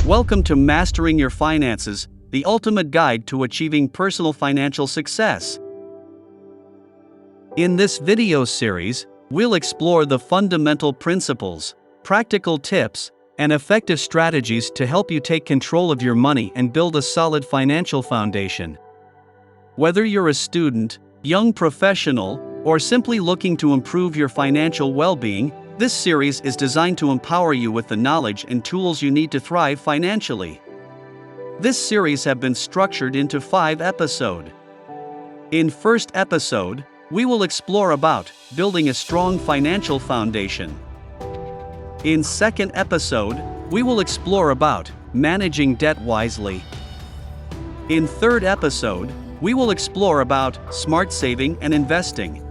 Welcome to Mastering Your Finances, the ultimate guide to achieving personal financial success. In this video series, we'll explore the fundamental principles, practical tips, and effective strategies to help you take control of your money and build a solid financial foundation. Whether you're a student, young professional, or simply looking to improve your financial well-being, this series is designed to empower you with the knowledge and tools you need to thrive financially. This series has been structured into 5 episodes. In first episode, we will explore about building a strong financial foundation. In second episode, we will explore about managing debt wisely. In third episode, we will explore about smart saving and investing.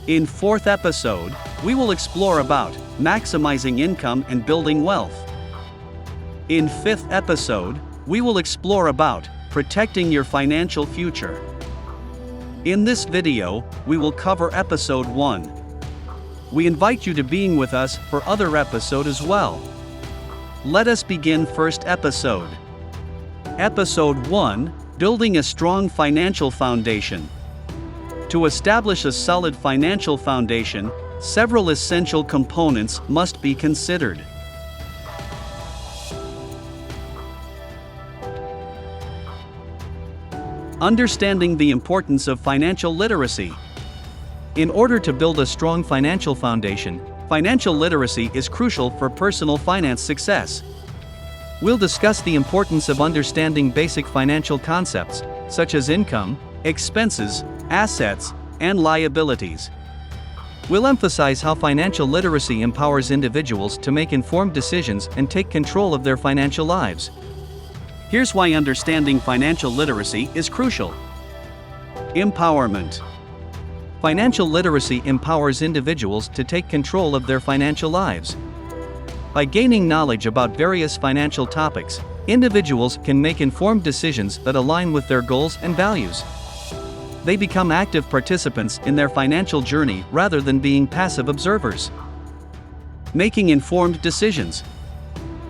In fourth episode, we will explore about maximizing income and building wealth. In fifth episode, we will explore about protecting your financial future. In this video, we will cover episode 1. We invite you to being with us for other episode as well. Let us begin first episode. Episode 1, Building a Strong Financial Foundation. To establish a solid financial foundation, several essential components must be considered. Understanding the importance of financial literacy. In order to build a strong financial foundation, financial literacy is crucial for personal finance success. We'll discuss the importance of understanding basic financial concepts, such as income, expenses, assets, and liabilities. We'll emphasize how financial literacy empowers individuals to make informed decisions and take control of their financial lives. Here's why understanding financial literacy is crucial. Empowerment. Financial literacy empowers individuals to take control of their financial lives. By gaining knowledge about various financial topics, individuals can make informed decisions that align with their goals and values. They become active participants in their financial journey rather than being passive observers. Making informed decisions.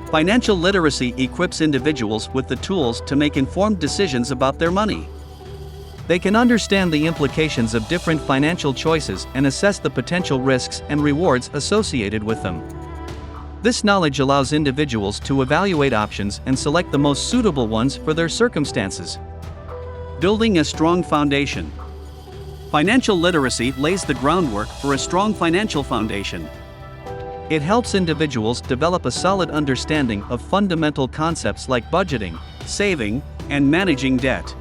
Financial literacy equips individuals with the tools to make informed decisions about their money. They can understand the implications of different financial choices and assess the potential risks and rewards associated with them. This knowledge allows individuals to evaluate options and select the most suitable ones for their circumstances. Building a strong foundation. Financial literacy lays the groundwork for a strong financial foundation. It helps individuals develop a solid understanding of fundamental concepts like budgeting, saving, and managing debt.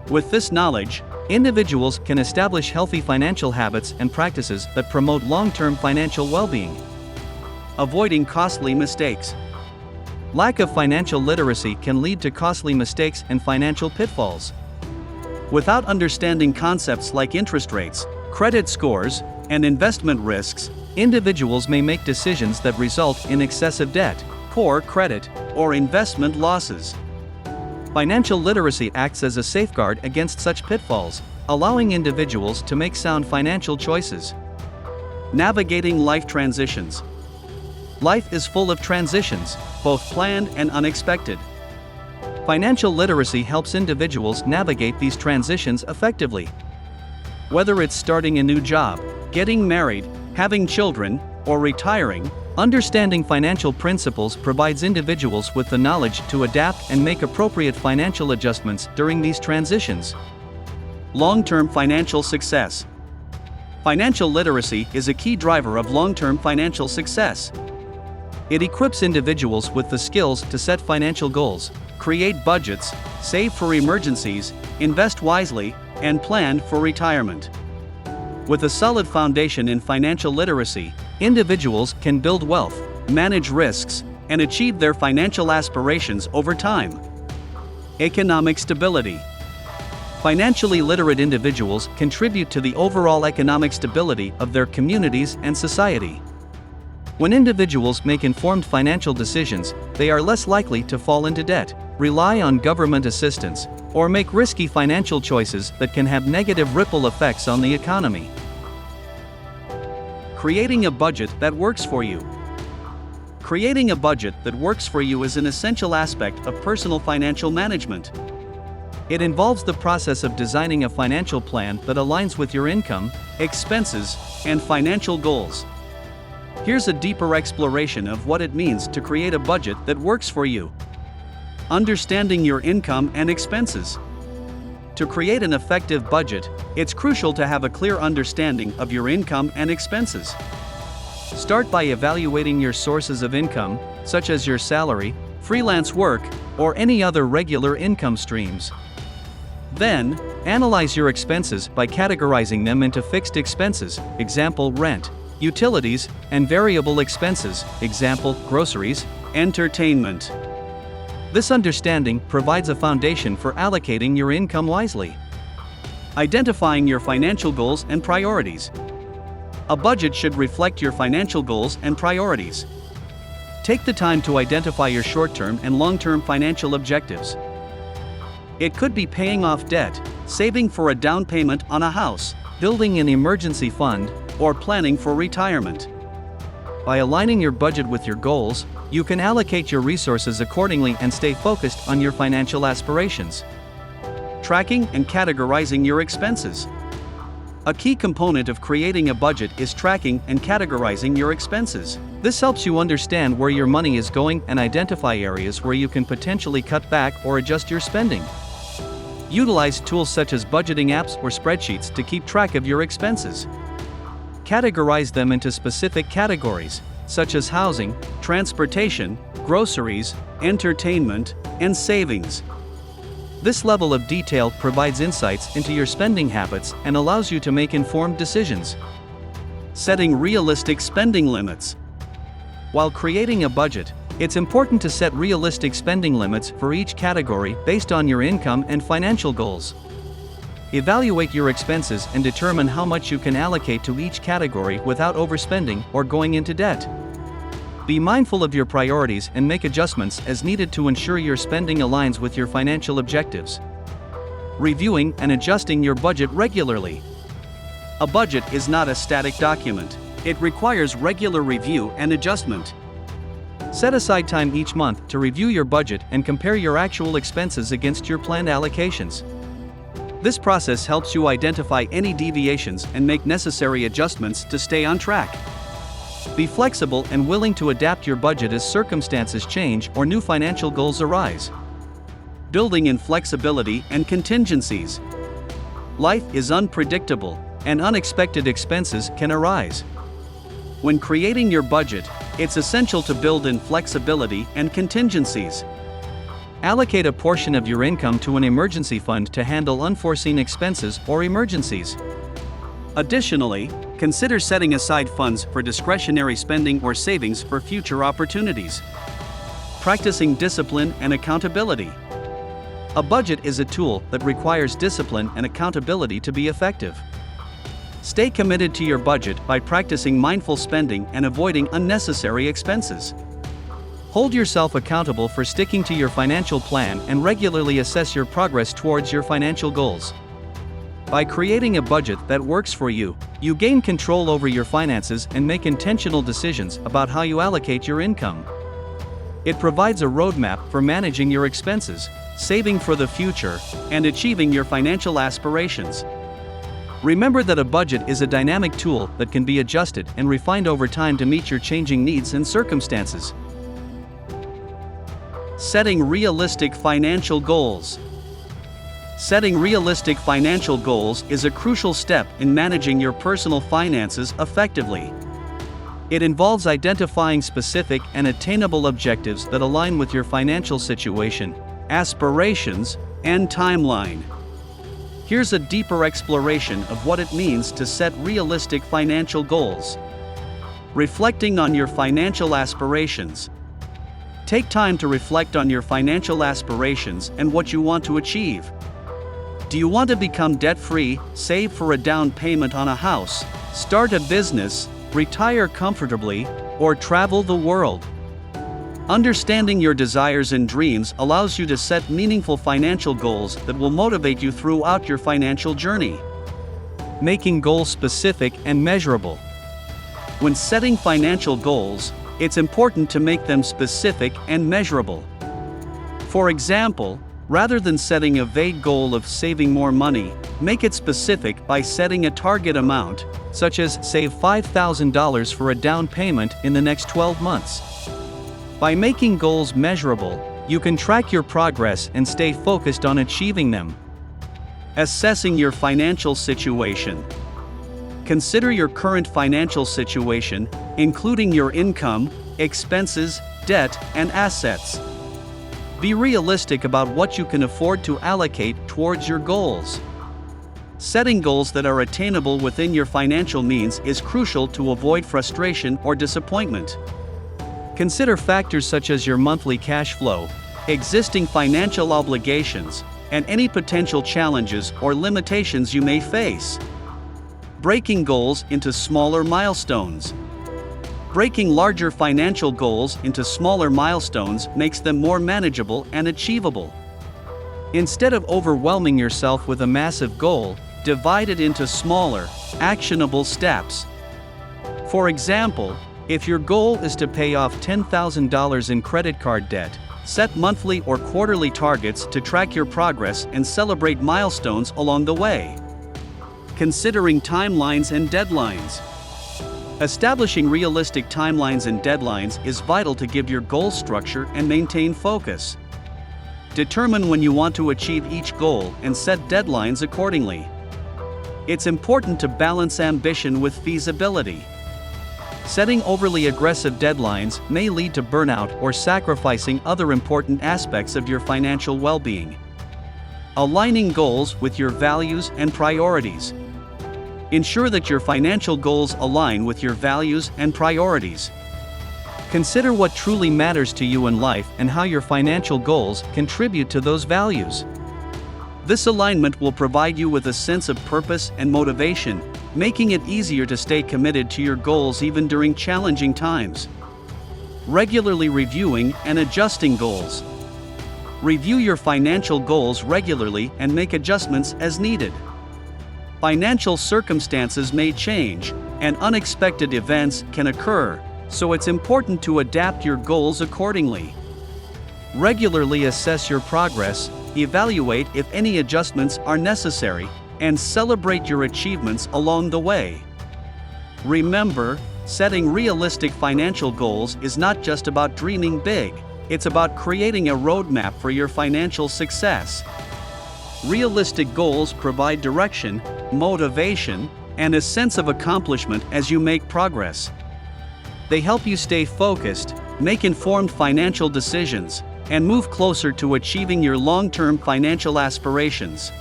With this knowledge, individuals can establish healthy financial habits and practices that promote long-term financial well-being. Avoiding costly mistakes. Lack of financial literacy can lead to costly mistakes and financial pitfalls. Without understanding concepts like interest rates, credit scores, and investment risks, individuals may make decisions that result in excessive debt, poor credit, or investment losses. Financial literacy acts as a safeguard against such pitfalls, allowing individuals to make sound financial choices. Navigating life transitions. Life is full of transitions, both planned and unexpected. Financial literacy helps individuals navigate these transitions effectively. Whether it's starting a new job, getting married, having children, or retiring, understanding financial principles provides individuals with the knowledge to adapt and make appropriate financial adjustments during these transitions. Long-term financial success. Financial literacy is a key driver of long-term financial success. It equips individuals with the skills to set financial goals, create budgets, save for emergencies, invest wisely, and plan for retirement. With a solid foundation in financial literacy, individuals can build wealth, manage risks, and achieve their financial aspirations over time. Economic stability. Financially literate individuals contribute to the overall economic stability of their communities and society. When individuals make informed financial decisions, they are less likely to fall into debt, rely on government assistance, or make risky financial choices that can have negative ripple effects on the economy. Creating a budget that works for you. Creating a budget that works for you is an essential aspect of personal financial management. It involves the process of designing a financial plan that aligns with your income, expenses, and financial goals. Here's a deeper exploration of what it means to create a budget that works for you. Understanding your income and expenses. To create an effective budget, it's crucial to have a clear understanding of your income and expenses. Start by evaluating your sources of income, such as your salary, freelance work, or any other regular income streams. Then, analyze your expenses by categorizing them into fixed expenses, example rent, utilities, and variable expenses, example groceries, entertainment. This understanding provides a foundation for allocating your income wisely. Identifying your financial goals and priorities. A budget should reflect your financial goals and priorities. Take the time to identify your short-term and long-term financial objectives. It could be paying off debt, saving for a down payment on a house, building an emergency fund, or planning for retirement. By aligning your budget with your goals, you can allocate your resources accordingly and stay focused on your financial aspirations. Tracking and categorizing your expenses. A key component of creating a budget is tracking and categorizing your expenses. This helps you understand where your money is going and identify areas where you can potentially cut back or adjust your spending. Utilize tools such as budgeting apps or spreadsheets to keep track of your expenses. Categorize them into specific categories, such as housing, transportation, groceries, entertainment, and savings. This level of detail provides insights into your spending habits and allows you to make informed decisions. Setting realistic spending limits. While creating a budget, it's important to set realistic spending limits for each category based on your income and financial goals. Evaluate your expenses and determine how much you can allocate to each category without overspending or going into debt. Be mindful of your priorities and make adjustments as needed to ensure your spending aligns with your financial objectives. Reviewing and adjusting your budget regularly. A budget is not a static document. It requires regular review and adjustment. Set aside time each month to review your budget and compare your actual expenses against your planned allocations. This process helps you identify any deviations and make necessary adjustments to stay on track. Be flexible and willing to adapt your budget as circumstances change or new financial goals arise. Building in flexibility and contingencies. Life is unpredictable, and unexpected expenses can arise. When creating your budget, it's essential to build in flexibility and contingencies. Allocate a portion of your income to an emergency fund to handle unforeseen expenses or emergencies. Additionally, consider setting aside funds for discretionary spending or savings for future opportunities. Practicing discipline and accountability. A budget is a tool that requires discipline and accountability to be effective. Stay committed to your budget by practicing mindful spending and avoiding unnecessary expenses. Hold yourself accountable for sticking to your financial plan and regularly assess your progress towards your financial goals. By creating a budget that works for you, you gain control over your finances and make intentional decisions about how you allocate your income. It provides a roadmap for managing your expenses, saving for the future, and achieving your financial aspirations. Remember that a budget is a dynamic tool that can be adjusted and refined over time to meet your changing needs and circumstances. Setting realistic financial goals. Setting realistic financial goals is a crucial step in managing your personal finances effectively. It involves identifying specific and attainable objectives that align with your financial situation, aspirations, and timeline. Here's a deeper exploration of what it means to set realistic financial goals. Reflecting on your financial aspirations. Take time to reflect on your financial aspirations and what you want to achieve. Do you want to become debt-free, save for a down payment on a house, start a business, retire comfortably, or travel the world? Understanding your desires and dreams allows you to set meaningful financial goals that will motivate you throughout your financial journey. Making goals specific and measurable. When setting financial goals, it's important to make them specific and measurable. For example, rather than setting a vague goal of saving more money, make it specific by setting a target amount, such as save $5,000 for a down payment in the next 12 months. By making goals measurable, you can track your progress and stay focused on achieving them. Assessing your financial situation. Consider your current financial situation, including your income, expenses, debt, and assets. Be realistic about what you can afford to allocate towards your goals. Setting goals that are attainable within your financial means is crucial to avoid frustration or disappointment. Consider factors such as your monthly cash flow, existing financial obligations, and any potential challenges or limitations you may face. Breaking goals into smaller milestones. Breaking larger financial goals into smaller milestones makes them more manageable and achievable. Instead of overwhelming yourself with a massive goal, divide it into smaller, actionable steps. For example, if your goal is to pay off $10,000 in credit card debt, set monthly or quarterly targets to track your progress and celebrate milestones along the way. Considering timelines and deadlines. Establishing realistic timelines and deadlines is vital to give your goal structure and maintain focus. Determine when you want to achieve each goal and set deadlines accordingly. It's important to balance ambition with feasibility. Setting overly aggressive deadlines may lead to burnout or sacrificing other important aspects of your financial well-being. Aligning goals with your values and priorities. Ensure that your financial goals align with your values and priorities. Consider what truly matters to you in life and how your financial goals contribute to those values. This alignment will provide you with a sense of purpose and motivation, making it easier to stay committed to your goals even during challenging times. Regularly reviewing and adjusting goals. Review your financial goals regularly and make adjustments as needed. Financial circumstances may change, and unexpected events can occur, so it's important to adapt your goals accordingly. Regularly assess your progress, evaluate if any adjustments are necessary, and celebrate your achievements along the way. Remember, setting realistic financial goals is not just about dreaming big, it's about creating a roadmap for your financial success. Realistic goals provide direction, motivation, and a sense of accomplishment as you make progress. They help you stay focused, make informed financial decisions, and move closer to achieving your long-term financial aspirations.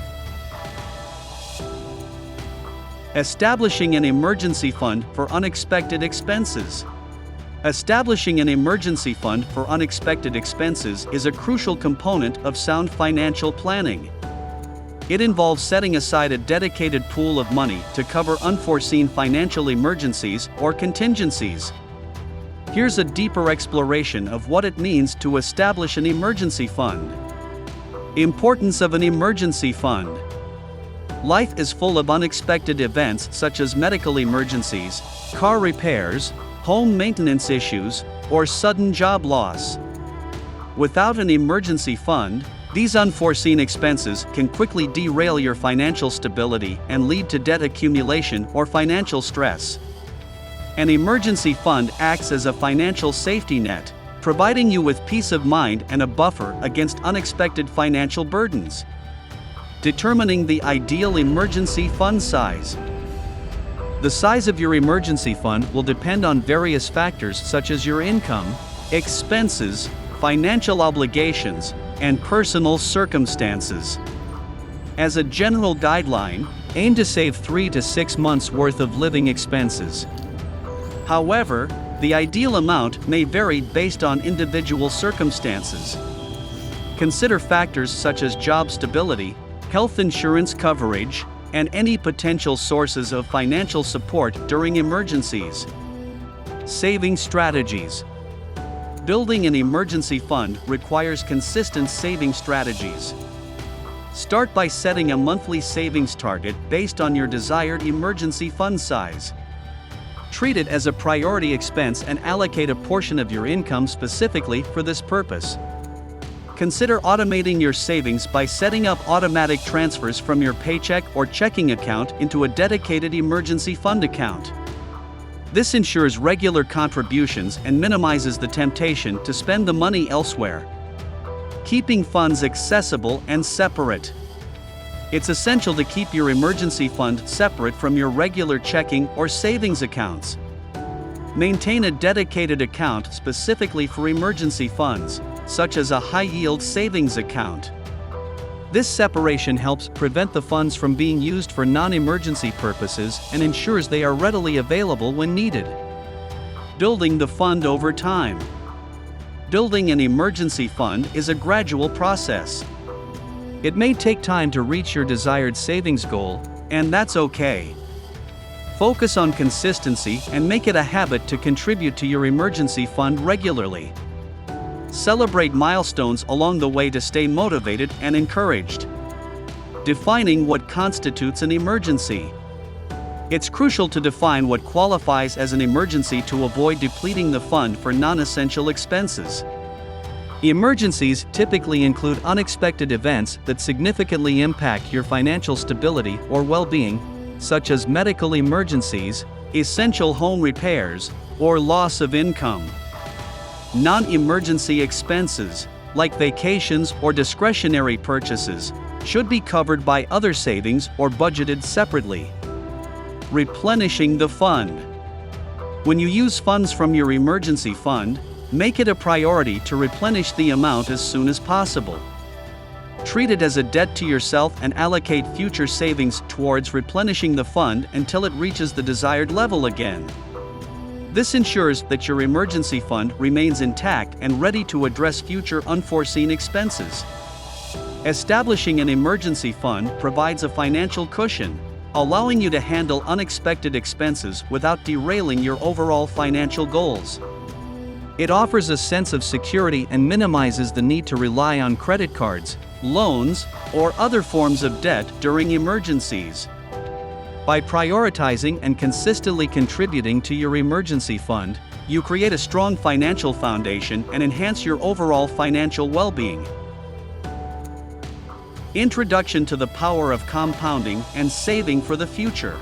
Establishing an emergency fund for unexpected expenses. Establishing an emergency fund for unexpected expenses is a crucial component of sound financial planning. It involves setting aside a dedicated pool of money to cover unforeseen financial emergencies or contingencies. Here's a deeper exploration of what it means to establish an emergency fund. Importance of an emergency fund. Life is full of unexpected events such as medical emergencies, car repairs, home maintenance issues, or sudden job loss. Without an emergency fund, these unforeseen expenses can quickly derail your financial stability and lead to debt accumulation or financial stress. An emergency fund acts as a financial safety net, providing you with peace of mind and a buffer against unexpected financial burdens. Determining the ideal emergency fund size. The size of your emergency fund will depend on various factors such as your income, expenses, financial obligations, and personal circumstances. As a general guideline, aim to save 3 to 6 months' worth of living expenses. However, the ideal amount may vary based on individual circumstances. Consider factors such as job stability, health insurance coverage, and any potential sources of financial support during emergencies. Saving strategies. Building an emergency fund requires consistent saving strategies. Start by setting a monthly savings target based on your desired emergency fund size. Treat it as a priority expense and allocate a portion of your income specifically for this purpose. Consider automating your savings by setting up automatic transfers from your paycheck or checking account into a dedicated emergency fund account. This ensures regular contributions and minimizes the temptation to spend the money elsewhere. Keeping funds accessible and separate. It's essential to keep your emergency fund separate from your regular checking or savings accounts. Maintain a dedicated account specifically for emergency funds, such as a high-yield savings account. This separation helps prevent the funds from being used for non-emergency purposes and ensures they are readily available when needed. Building the fund over time. Building an emergency fund is a gradual process. It may take time to reach your desired savings goal, and that's okay. Focus on consistency and make it a habit to contribute to your emergency fund regularly. Celebrate milestones along the way to stay motivated and encouraged. Defining what constitutes an emergency. It's crucial to define what qualifies as an emergency to avoid depleting the fund for non-essential expenses. Emergencies typically include unexpected events that significantly impact your financial stability or well-being, such as medical emergencies, essential home repairs, or loss of income. Non-emergency expenses, like vacations or discretionary purchases, should be covered by other savings or budgeted separately. Replenishing the fund. When you use funds from your emergency fund, make it a priority to replenish the amount as soon as possible. Treat it as a debt to yourself and allocate future savings towards replenishing the fund until it reaches the desired level again. This ensures that your emergency fund remains intact and ready to address future unforeseen expenses. Establishing an emergency fund provides a financial cushion, allowing you to handle unexpected expenses without derailing your overall financial goals. It offers a sense of security and minimizes the need to rely on credit cards, loans, or other forms of debt during emergencies. By prioritizing and consistently contributing to your emergency fund, you create a strong financial foundation and enhance your overall financial well-being. Introduction to the power of compounding and saving for the future.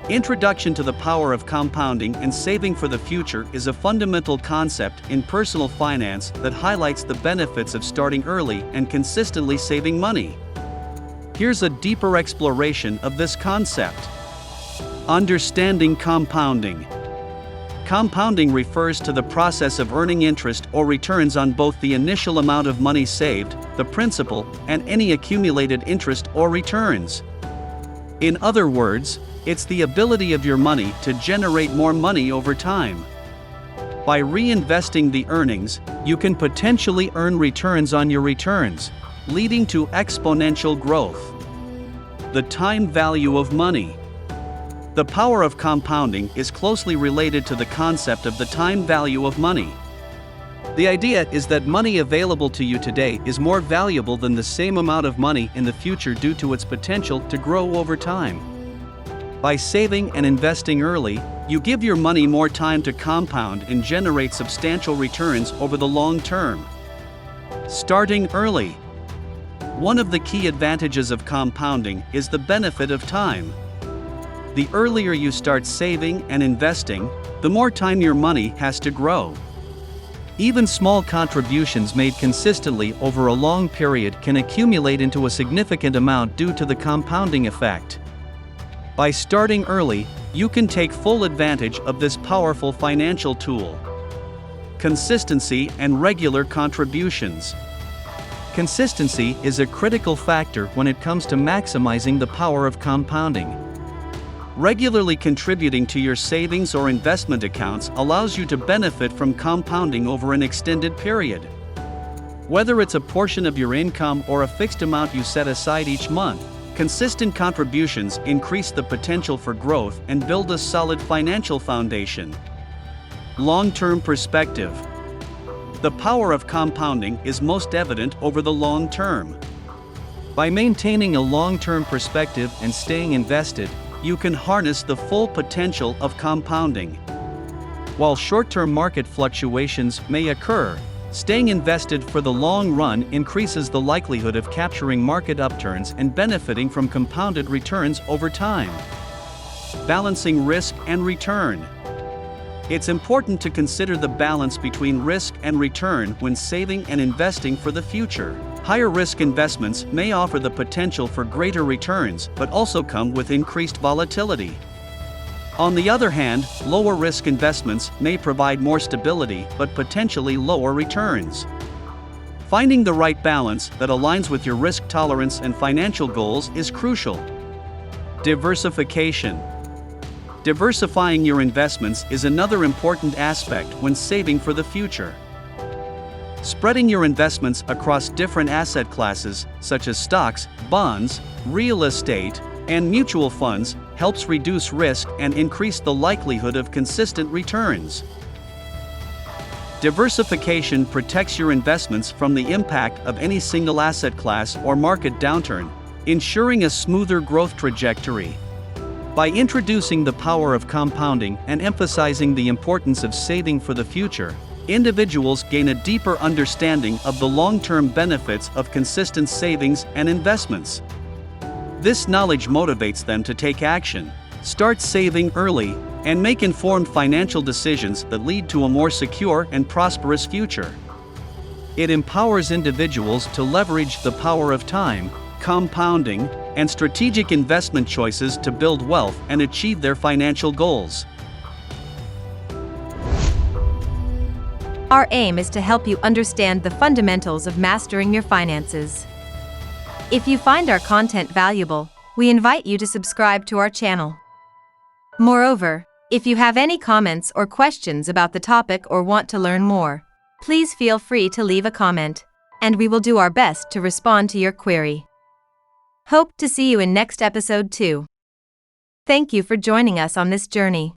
Introduction to the power of compounding and saving for the future is a fundamental concept in personal finance that highlights the benefits of starting early and consistently saving money. Here's a deeper exploration of this concept. Understanding compounding. Compounding refers to the process of earning interest or returns on both the initial amount of money saved, the principal, and any accumulated interest or returns. In other words, it's the ability of your money to generate more money over time. By reinvesting the earnings, you can potentially earn returns on your returns, leading to exponential growth. The time value of money. The power of compounding is closely related to the concept of the time value of money. The idea is that money available to you today is more valuable than the same amount of money in the future due to its potential to grow over time. By saving and investing early, you give your money more time to compound and generate substantial returns over the long term. Starting early. One of the key advantages of compounding is the benefit of time. The earlier you start saving and investing, the more time your money has to grow. Even small contributions made consistently over a long period can accumulate into a significant amount due to the compounding effect. By starting early, you can take full advantage of this powerful financial tool. Consistency and regular contributions. Consistency is a critical factor when it comes to maximizing the power of compounding. Regularly contributing to your savings or investment accounts allows you to benefit from compounding over an extended period. Whether it's a portion of your income or a fixed amount you set aside each month, consistent contributions increase the potential for growth and build a solid financial foundation. Long-term perspective. The power of compounding is most evident over the long term. By maintaining a long-term perspective and staying invested, you can harness the full potential of compounding. While short-term market fluctuations may occur, staying invested for the long run increases the likelihood of capturing market upturns and benefiting from compounded returns over time. Balancing risk and return. It's important to consider the balance between risk and return when saving and investing for the future. Higher risk investments may offer the potential for greater returns, but also come with increased volatility. On the other hand, lower risk investments may provide more stability but potentially lower returns. Finding the right balance that aligns with your risk tolerance and financial goals is crucial. Diversification. Diversifying your investments is another important aspect when saving for the future. Spreading your investments across different asset classes, such as stocks, bonds, real estate, and mutual funds, helps reduce risk and increase the likelihood of consistent returns. Diversification protects your investments from the impact of any single asset class or market downturn, ensuring a smoother growth trajectory. By introducing the power of compounding and emphasizing the importance of saving for the future, individuals gain a deeper understanding of the long-term benefits of consistent savings and investments. This knowledge motivates them to take action, start saving early, and make informed financial decisions that lead to a more secure and prosperous future. It empowers individuals to leverage the power of time, compounding, and strategic investment choices to build wealth and achieve their financial goals. Our aim is to help you understand the fundamentals of mastering your finances. If you find our content valuable, we invite you to subscribe to our channel. Moreover, if you have any comments or questions about the topic or want to learn more, please feel free to leave a comment, and we will do our best to respond to your query. Hope to see you in next episode too. Thank you for joining us on this journey.